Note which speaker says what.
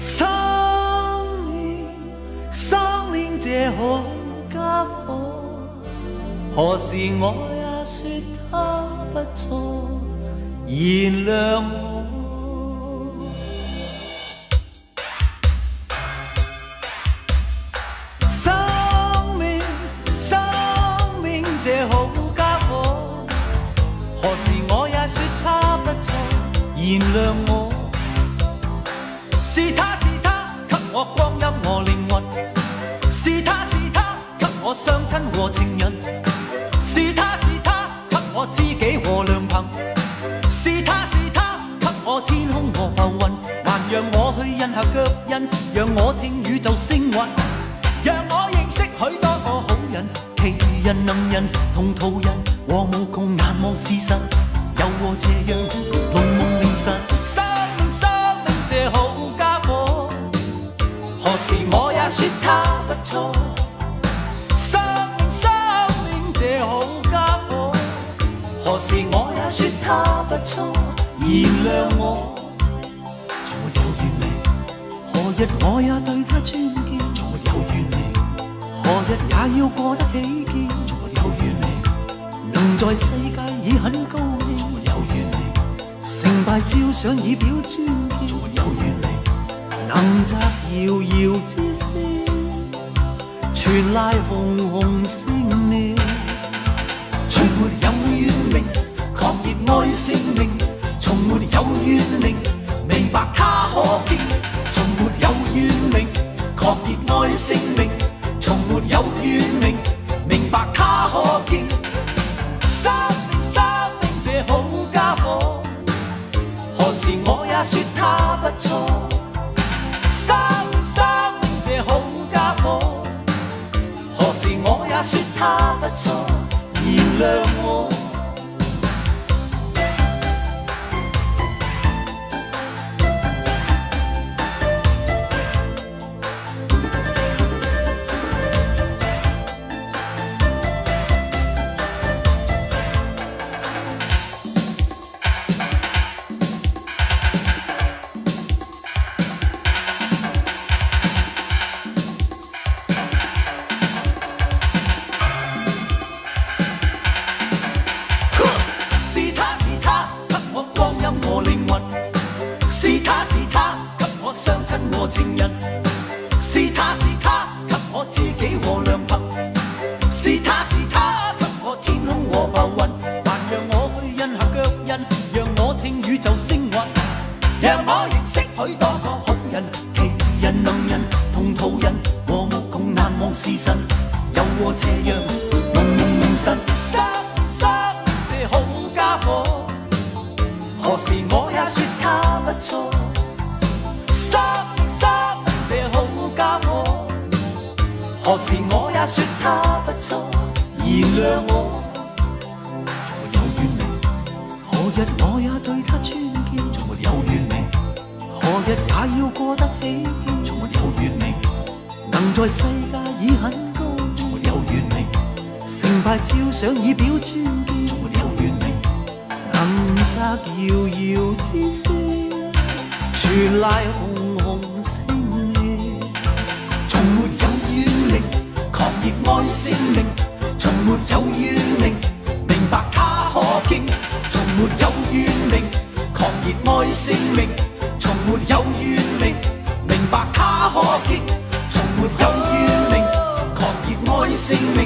Speaker 1: 生命這好家伙，何時我也說他不錯，原諒我。生命這好家伙，何時我也說他不錯，原諒我。是他給我光陰和靈魂，是他給我雙親和情人，是他給我知己和良朋，是他給我天空和浮雲，還讓我去印下腳印，讓我聽宇宙星雲，讓我認識許多個好人，奇人能人同途人，和無窮難忘事實，又和斜陽濃夢凌晨。生命這好家伙，何時我也說他不錯。生命這好家伙，何時我也說他不錯，原諒我。從沒有完美，何日我也對他尊敬。從沒有完美，何日也要過得起見。從沒有完美，能在世界已很高興。從沒有完美，成敗照上以表尊敬。從沒有完美，能摘遙遙之星，全賴紅紅星妙。從沒有怨命，狂熱愛性命，從沒有怨命，明白他可敬。從沒有怨命，狂熱愛性命，從沒有怨命，明白他可敬。生命這好家伙，何時我也說他不錯。生命這好家伙，何時我也說他不錯，原諒我。情人，是他給我知己和良朋，是他給我天空和浮雲，還讓我去印下腳印，讓我聽宇宙星雲，讓我認識許多個好人，奇人能人同途人，和無窮難忘事實，又和斜陽濃夢凝神。生這好家伙，何時我也說他不錯。何時我也說他不錯，原諒我。從沒有完美，何日我也對他尊敬。從沒有完美，何日也要過得起見。從沒有完美，能在世界已很高。從沒有完美，成敗照上以表尊敬。從沒有完美，能摘遙遙之星，全賴紅紅星月。從沒有狂熱愛性命，從沒有怨命，明白他可敬。從沒有怨命，狂熱愛性命，從沒有怨命，明白他可敬。從沒有怨命，狂熱愛性命。